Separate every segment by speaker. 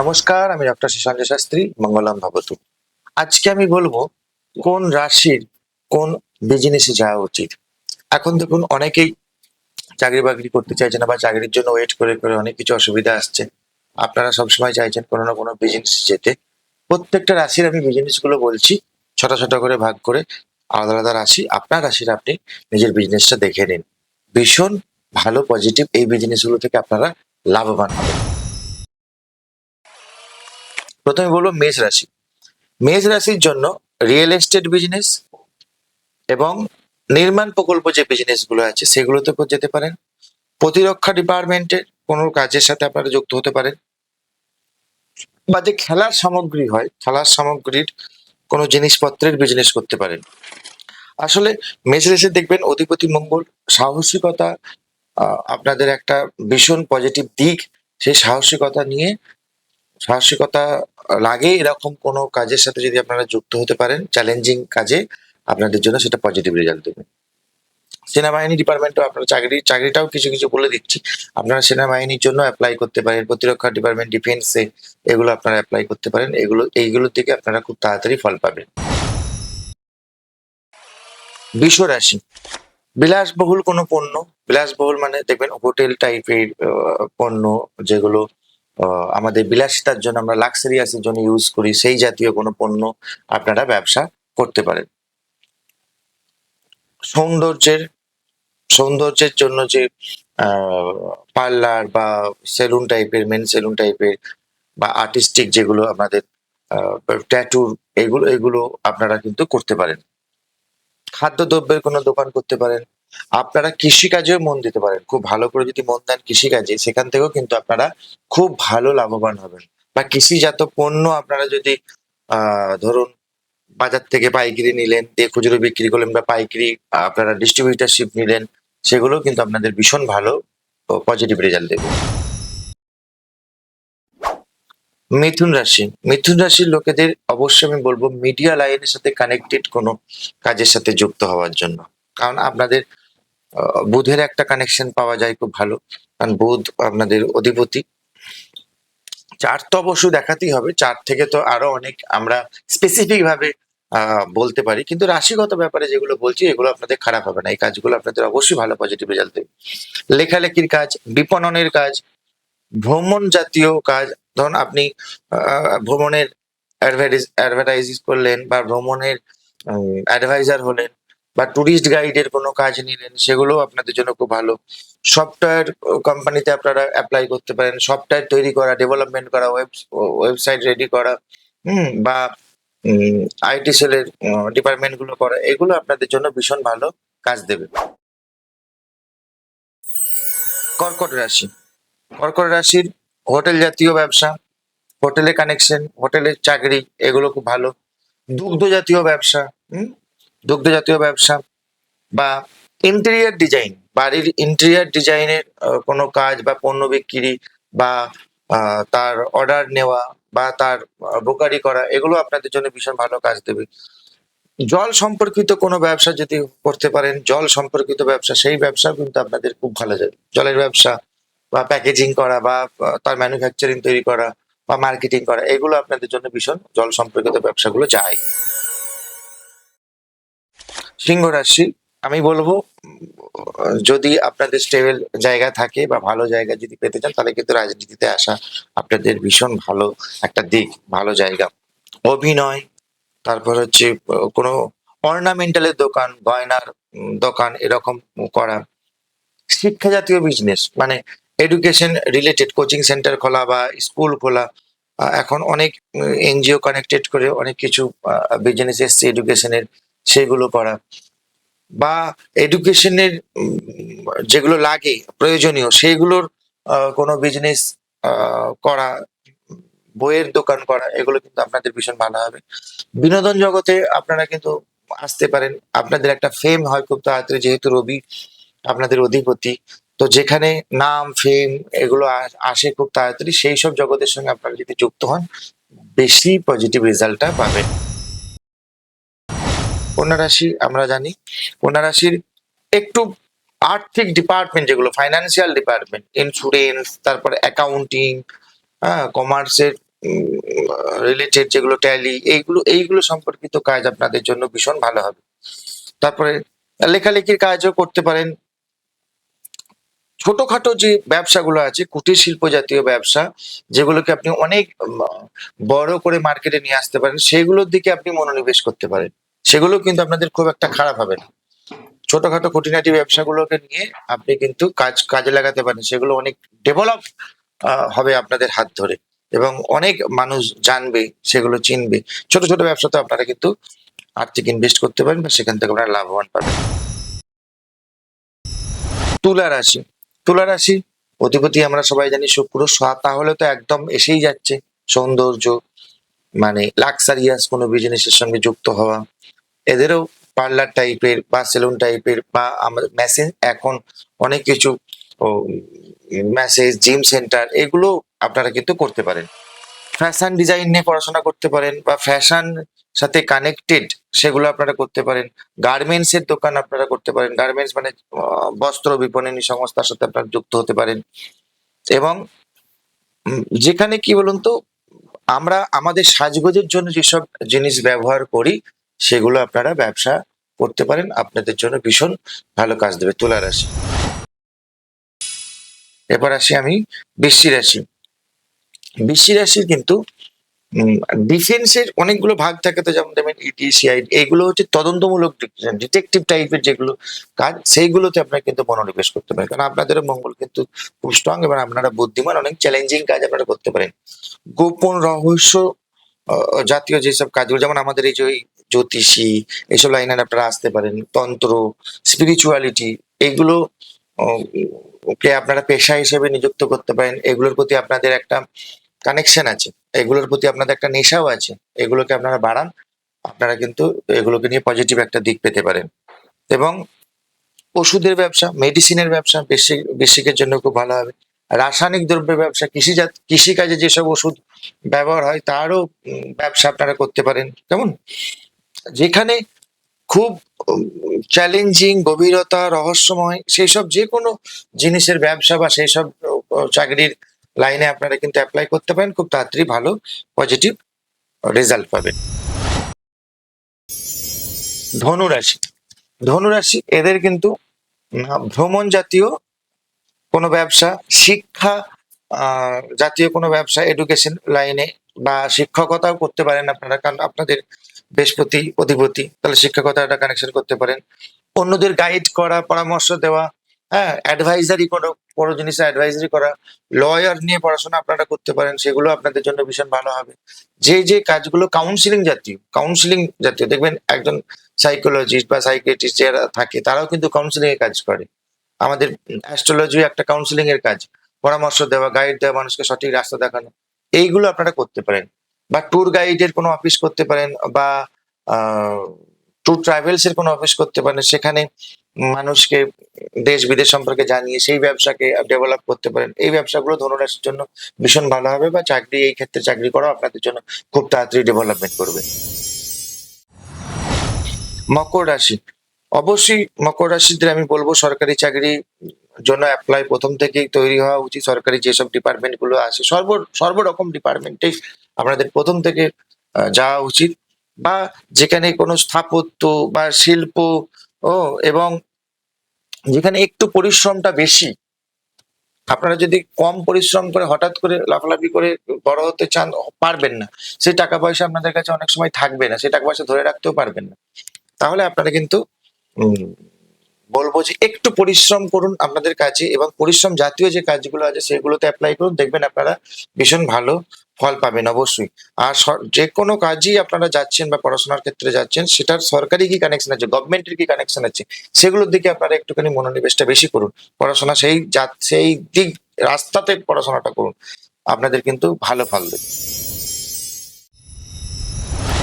Speaker 1: নমস্কার, আমি ডক্টর সঞ্জয় শাস্ত্রী, মঙ্গলম ভবতু। আজকে আমি বলবো কোন রাশির কোন বিজনেসে যাওয়া উচিত। এখন দেখুন অনেকেই চাকরি-বাকরি করতে চাইছে না বা চাকরির জন্য ওয়েট করে অনেক কিছু অসুবিধা আসছে। আপনারা সবসময় চাইছেন কোনো না কোনো বিজনেসে যেতে। প্রত্যেকটা রাশির আমি বিজনেসগুলো বলছি, ছোট করে ভাগ করে আলাদা রাশি। আপনার রাশির আপনি নিজের বিজনেসটা দেখে নিন। ভীষণ ভালো পজিটিভ এই বিজনেসগুলো থেকে আপনারা লাভবান হবেন। প্রথমে বলবো মেষ রাশি। মেষ রাশির জন্য রিয়েল এস্টেট বিজনেস এবং নির্মাণ প্রকল্প যে বিজনেস গুলো আছে সেগুলোতে যেতে পারেন। প্রতিরক্ষা ডিপার্টমেন্টের কোনো কাজের সাথে আপনারা যুক্ত হতে পারেন, বা যে খেলার সামগ্রী হয় খেলার সামগ্রীর কোনো জিনিসপত্রের বিজনেস করতে পারেন। আসলে মেষ রাশি দেখবেন অধিপতি মঙ্গল, সাহসিকতা আপনাদের একটা ভীষণ পজিটিভ দিক। সেই সাহসিকতা লাগে এরকম কোনো কাজের সাথে যদি আপনারা যুক্ত হতে পারেন, চ্যালেঞ্জিং কাজে, আপনাদের জন্য সেটা পজিটিভ রেজাল্ট দেবে। সেনাবাহিনী ডিপার্টমেন্টও আপনারা চাকরিটাও কিছু বলে দিচ্ছি। আপনারা সেনাবাহিনীর জন্য অ্যাপ্লাই করতে পারেন, প্রতিরক্ষা ডিপার্টমেন্ট, ডিফেন্সে এগুলো আপনারা অ্যাপ্লাই করতে পারেন। এইগুলো থেকে আপনারা খুব তাড়াতাড়ি ফল পাবেন। বৃষ রাশি, বিলাসবহুল কোনো পণ্য, বিলাসবহুল মানে দেখবেন হোটেল টাইপের পণ্য, যেগুলো আমাদের বিলাসিতার জন্য, আমরা লাক্সারিয়াসের জন্য ইউজ করি, সেই জাতীয় কোনো পণ্য আপনারা ব্যবসা করতে পারেন। সৌন্দর্যের জন্য যে পার্লার বা মেন সেলুন টাইপের বা আর্টিস্টিক যেগুলো আমাদের ট্যাটুর, এগুলো আপনারা কিন্তু করতে পারেন। খাদ্যদ্রব্যের কোনো দোকান করতে পারেন। আপনারা কৃষিকাজেও মন দিতে পারেন। খুব ভালো করে যদি মন দেন কৃষিকাজে, সেখান থেকেও কিন্তু আপনারা খুব ভালো লাভবান হবেন। বা কৃষিজাত পণ্য আপনারা যদি ধরুন বাজার থেকে পাইকারি নিলেন, দিয়ে খুচরো বিক্রি করলেন, বা পাইকারি আপনারা ডিস্ট্রিবিউটারশিপ নিলেন, সেগুলো কিন্তু আপনাদের ভীষণ ভালো পজিটিভ রেজাল্ট দেবে। মিথুন রাশির লোকেদের অবশ্যই আমি বলবো মিডিয়া লাইনের সাথে কানেক্টেড কোনো কাজের সাথে যুক্ত হওয়ার জন্য। কারণ আপনাদের বুধের একটা কানেকশন পাওয়া যায় খুব ভালো, কারণ বুধ আপনাদের অধিপতি। চার্ট তো অবশ্যই দেখাতেই হবে, চার্ট থেকে তো আরো অনেক আমরা স্পেসিফিক ভাবে বলতে পারি, কিন্তু রাশিগত ব্যাপারে যেগুলো বলছি এগুলো আপনাদের খারাপ হবে না। এই কাজগুলো আপনাদের অবশ্যই ভালো পজিটিভ রেজাল্ট দেবে। লেখালেখির কাজ, বিপণনের কাজ, ভ্রমণ জাতীয় কাজ, ধরুন আপনি ভ্রমণের অ্যাডভার্টাইজ করলেন, বা ভ্রমণের অ্যাডভাইজার হলেন, বা টুরিস্ট গাইডের কোনো কাজ নিলেন, সেগুলো আপনাদের জন্য খুব ভালো। সফটওয়্যার কোম্পানিতে আপনারা অ্যাপ্লাই করতে পারেন, সফটওয়্যার তৈরি করা, ডেভেলপমেন্ট করা, ওয়েবসাইট রেডি করা, বা আইটি সেলের ডিপার্টমেন্ট গুলো করা, এগুলো আপনাদের জন্য ভীষণ ভালো কাজ দেবে। কর্কট রাশি, কর্কট রাশির হোটেল জাতীয় ব্যবসা, হোটেলের কানেকশন, হোটেলের চাকরি, এগুলো খুব ভালো। দুগ্ধ জাতীয় ব্যবসা, দুগ্ধ জাতীয় ব্যবসা, বা ইন্টেরিয়ার ডিজাইন, বাড়ির ইন্টেরিয়ার ডিজাইনের কোনো কাজ বা পণ্য বিক্রি, বা তার অর্ডার নেওয়া, বা তার ব্রোকারি করা, এগুলো আপনাদের জন্য ভীষণ ভালো কাজ দেবে। জল সম্পর্কিত কোনো ব্যবসা যদি করতে পারেন, জল সম্পর্কিত ব্যবসা, সেই ব্যবসা কিন্তু আপনাদের খুব ভালো যাবে। জলের ব্যবসা, বা প্যাকেজিং করা, বা তার ম্যানুফ্যাকচারিং তৈরি করা, বা মার্কেটিং করা, এগুলো আপনাদের জন্য ভীষণ জল সম্পর্কিত ব্যবসাগুলো যায়। সিংহ রাশি, আমি বলবো যদি আপনাদের স্টেবল জায়গা থাকে বা ভালো জায়গা যদি পেতে চান, তাহলে কিন্তু রাজনীতিতে আসা আপনাদের ভীষণ ভালো একটা দিক, ভালো জায়গা। অভিনয়, তারপর হচ্ছে কোনো অর্নামেন্টালের দোকান, গয়নার দোকান, এরকম করা। শিক্ষা জাতীয় বিজনেস মানে এডুকেশন রিলেটেড কোচিং সেন্টার খোলা বা স্কুল খোলা। এখন অনেক এনজিও কানেক্টেড করে অনেক কিছু বিজনেস এসছে এডুকেশনের, সেগুলো করা, বা এডুকেশনের যেগুলো লাগে প্রয়োজনীয় সেগুলোর কোনো বিজনেস করা, বইয়ের দোকান করা, এগুলো কিন্তু আপনাদের ভীষণ ভালো হবে। বিনোদন জগতে আপনারা কিন্তু আসতে পারেন। আপনাদের একটা ফেম হয় খুব তাড়াতাড়ি, যেহেতু রবি আপনাদের অধিপতি, তো যেখানে নাম ফেম এগুলো আসে খুব তাড়াতাড়ি, সেই সব জগতের সঙ্গে আপনারা যদি যুক্ত হন, বেশি পজিটিভ রেজাল্টটা পাবেন। কন্যা রাশি, আমরা জানি কন্যা রাশির একটু আর্থিক ডিপার্টমেন্ট, যেগুলো ফাইন্যান্সিয়াল ডিপার্টমেন্ট, ইন্স্যুরেন্স, তারপরে অ্যাকাউন্টিং, কমার্সের রিলেটেড যেগুলো ট্যালি, এইগুলো সম্পর্কিত কাজ আপনাদের জন্য ভীষণ ভালো হবে। তারপরে লেখালেখির কাজও করতে পারেন। ছোটখাটো যে ব্যবসাগুলো আছে, কুটির শিল্প জাতীয় ব্যবসা, যেগুলোকে আপনি অনেক বড় করে মার্কেটে নিয়ে আসতে পারেন, সেগুলোর দিকে আপনি মনোনিবেশ করতে পারেন। সেগুলো কিন্তু আপনাদের খুব একটা খারাপ হবে না। ছোটখাটো খুঁটিনাটি ব্যবসাগুলোকে নিয়ে আপনি কিন্তু কাজে লাগাতে পারেন। সেগুলো অনেক ডেভেলপ হবে আপনাদের হাত ধরে, এবং অনেক মানুষ জানবে, সেগুলো চিনবে। ছোট ছোট ব্যবসাতে আপনারা কিন্তু আর্থিক ইনভেস্ট করতে পারেন, বা সেখান থেকে আপনারা লাভবান পাবেন। তুলা রাশি। তুলা রাশি অধিপতি আমরা সবাই জানি শুক্র। তাহলে তো একদম এসেই যাচ্ছে সৌন্দর্য, মানে লাক্সারিয়াস কোনো বিজনেসের সঙ্গে যুক্ত হওয়া। এদেরও পার্লার টাইপের বা সেলুন টাইপের, বা আমাদের মেসেজ এখন অনেক কিছু, মেসেজ জিম সেন্টার, এগুলো আপনারা কিন্তু করতে পারেন। ফ্যাশন ডিজাইন নিয়ে পড়াশোনা করতে পারেন, বা ফ্যাশন সাথে কানেক্টেড সেগুলো আপনারা করতে পারেন। গার্মেন্টস এর দোকান আপনারা করতে পারেন। গার্মেন্টস মানে বস্ত্র বিপণনী সংস্থার সাথে আপনারা যুক্ত হতে পারেন। এবং যেখানে কি বলুন তো, আমরা আমাদের সাজগোজের জন্য যেসব জিনিস ব্যবহার করি, সেগুলো আপনারা ব্যবসা করতে পারেন। আপনাদের জন্য ভীষণ ভালো কাজ দেবে তুলা রাশি। এবার আসি আমি বৃশ্চিক রাশি। বৃশ্চিক রাশির কিন্তু ডিফেন্সের অনেকগুলো ভাগ থাকে, তো যেমন ইডি, সিআইডি, এইগুলো হচ্ছে তদন্তমূলক ডিটেকটিভ টাইপের যেগুলো কাজ, সেইগুলোতে আপনারা কিন্তু মনোনিবেশ করতে পারেন, কারণ আপনাদেরও মঙ্গল কিন্তু খুব স্ট্রং, এবং আপনারা বুদ্ধিমান, অনেক চ্যালেঞ্জিং কাজ আপনারা করতে পারেন। গোপন রহস্য জাতীয় যেসব কাজগুলো, যেমন আমাদের এই যে ওই জ্যোতিষী, এইসব লাইনে আপনারা আসতে পারেন। তন্ত্র, স্পিরিচুয়ালিটি, এগুলো আহ, কে আপনারা পেশা হিসেবে নিযুক্ত করতে পারেন। এগুলোর প্রতি আপনাদের একটা কানেকশন আছে, এগুলোর প্রতি আপনাদের একটা নেশাও আছে। এগুলোকে আপনারা বাড়ান, আপনারা কিন্তু এগুলোকে নিয়ে পজিটিভ একটা দিক পেতে পারেন। এবং ওষুধের ব্যবসা, মেডিসিনের ব্যবসা বৃশ্চিকের জন্য খুব ভালো হবে। রাসায়নিক দ্রব্যের ব্যবসা, কৃষিকাজে যেসব ওষুধ ব্যবহার হয় তারও ব্যবসা আপনারা করতে পারেন। কেমন, যেখানে খুব চ্যালেঞ্জিং, গভীরতা, রহস্যময়, সেই সব যে কোনো জিনিসের ব্যবসা বা সেই সব চাকরির লাইনে আপনারা কিন্তু অ্যাপ্লাই করতে পারেন, খুব তাড়াতাড়ি ভালো পজিটিভ রেজাল্ট পাবেন। ধনুরাশি। ধনুরাশি এদের কিন্তু ভ্রমণ জাতীয় কোনো ব্যবসা, শিক্ষা জাতীয় কোনো ব্যবসা, এডুকেশন লাইনে, বা শিক্ষকতাও করতে পারেন আপনারা, কারণ আপনাদের বৃহস্পতি অধিপতি, তাহলে শিক্ষকতাটা কানেকশন করতে পারেন। অন্যদের গাইড করা, পরামর্শ দেওয়া, হ্যাঁ, অ্যাডভাইজারি, কোনো বড় জিনিসে অ্যাডভাইজারি করা, লয়ার নিয়ে পড়াশোনা আপনারা করতে পারেন, সেগুলো আপনাদের জন্য ভীষণ ভালো হবে। যে কাজগুলো কাউন্সিলিং জাতীয়, দেখবেন একজন সাইকোলজিস্ট বা সাইকিয়াট্রিস্ট যারা থাকে, তারাও কিন্তু কাউন্সিলিং এর কাজ করে। আমাদের অ্যাস্ট্রোলজি একটা কাউন্সিলিং এর কাজ, পরামর্শ দেওয়া, গাইড দেওয়া, মানুষকে সঠিক রাস্তা দেখানো, এইগুলো আপনারা করতে পারেন। বা ট্যুর গাইডের কোনো অফিস করতে পারেন, বা ট্যুর ট্রাভেলস এর কোনো অফিস করতে পারেন। সেখানে মানুষকে দেশ বিদেশ সম্পর্কে জানিয়ে সেই ব্যবসাকে ডেভেলপ করতে পারেন। এই ব্যবসাগুলো ধনুরাশির জন্য ভীষণ ভালো হবে, বা চাকরি, এই ক্ষেত্রে চাকরি করা আপনাদের জন্য খুব তাড়াতাড়ি ডেভেলপমেন্ট করবে। মকর রাশি। অবশ্যই মকর রাশিদের আমি বলবো সরকারি চাকরি জন্য অ্যাপ্লাই প্রথম থেকেই তৈরি হওয়া উচিত। সরকারি যেসব ডিপার্টমেন্ট গুলো আছে, সর্বরকম ডিপার্টমেন্টে আপনাদের প্রথম থেকে যাওয়া উচিত। বা যেখানে কোনো স্থাপত্য বা শিল্প, ও এবং যেখানে একটু পরিশ্রমটা বেশি, আপনারা যদি কম পরিশ্রম করে হঠাৎ করে লাফালাফি করে বড় হতে চান, পারবেন না। সেই টাকা পয়সা আপনাদের কাছে অনেক সময় থাকবে না, সেই টাকা পয়সা ধরে রাখতেও পারবেন না। তাহলে আপনারা কিন্তু উম, বলবো যে একটু পরিশ্রম করুন আপনাদের কাজে, এবং পরিশ্রম জাতীয় যে কাজগুলো আছে সেগুলোতে অ্যাপ্লাই করুন, দেখবেন আপনারা ভীষণ ভালো ফল পাবেন অবশ্যই। আর যে কোনো কাজই আপনারা যাচ্ছেন বা পড়াশোনার ক্ষেত্রে যাচ্ছেন, সেটার সরকারি কি কানেকশন আছে, গভর্নমেন্টের কি কানেকশন আছে, সেগুলোর দিকে আপনারা একটুখানি মনোনিবেশটা বেশি করুন। পড়াশোনা সেই দিক রাস্তাতে পড়াশোনাটা করুন, আপনাদের কিন্তু ভালো ফল দেবে।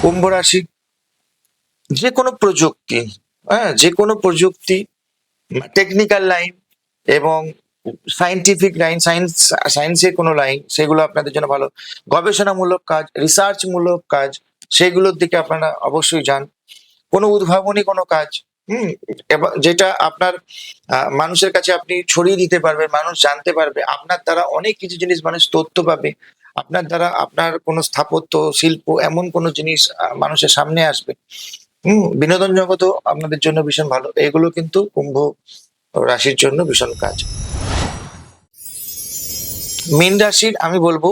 Speaker 1: কুম্ভ রাশি। যে কোনো প্রযুক্তি, হ্যাঁ, যে কোনো প্রযুক্তি, টেকনিক্যাল লাইন এবং সায়েন্টিফিক লাইন, সায়েন্সের কোনো লাইন, সেগুলো আপনাদের জন্য ভালো। গবেষণামূলক কাজ, রিসার্চ মূলক কাজ, সেগুলোর দিকে আপনারা অবশ্যই যান। কোনো উদ্ভাবনী কোনো কাজ, এবং যেটা আপনার মানুষের কাছে আপনি ছড়িয়ে দিতে পারবেন, মানুষ জানতে পারবে, আপনার দ্বারা অনেক কিছু জিনিস মানুষ তথ্য পাবে, আপনার দ্বারা আপনার কোনো স্থাপত্য, শিল্প এমন কোনো জিনিস মানুষের সামনে আসবে। বিনোদন জগতও আপনাদের জন্য ভীষণ ভালো। এগুলো কিন্তু কুম্ভ রাশির জন্য ভীষণ কাজ। মীন রাশির আমি বলব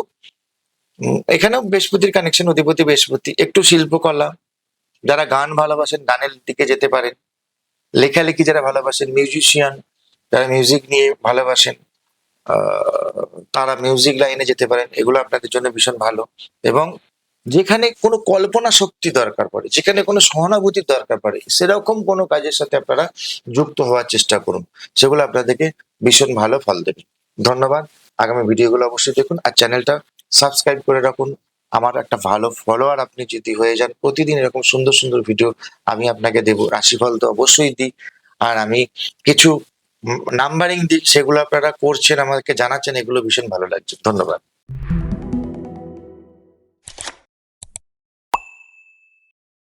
Speaker 1: এখানেও বৃহস্পতির কানেকশন, অধিপতি বৃহস্পতি। একটু শিল্পকলা, যারা গান ভালোবাসেন গানের দিকে যেতে পারেন। লেখালেখি যারা ভালোবাসেন, মিউজিশিয়ান যারা মিউজিক নিয়ে ভালোবাসেন, তারা মিউজিক লাইনে যেতে পারেন। এগুলো আপনাদের জন্য ভীষণ ভালো। এবং যেখানে কোনো কল্পনা শক্তি দরকার পড়ে, যেখানে কোনো সহানুভূতির দরকার পড়ে, সেরকম কোনো কাজের সাথে আপনারা যুক্ত হওয়ার চেষ্টা করুন। সেগুলো আপনাদেরকে ভীষণ ভালো ফল দেবে। ধন্যবাদ। আগামী ভিডিওগুলো অবশ্যই দেখুন আর চ্যানেলটা সাবস্ক্রাইব করে রাখুন। আমার একটা ভালো ফলোয়ার আপনি যদি হয়ে যান, প্রতিদিন এরকম সুন্দর সুন্দর ভিডিও আমি আপনাকে দেবো। রাশিফল তো অবশ্যই দিই। আর আমি কিছু নাম্বারিং দিই, সেগুলো আপনারা করছেন, আমাকে জানাচ্ছেন, এগুলো ভীষণ ভালো লাগছে। ধন্যবাদ।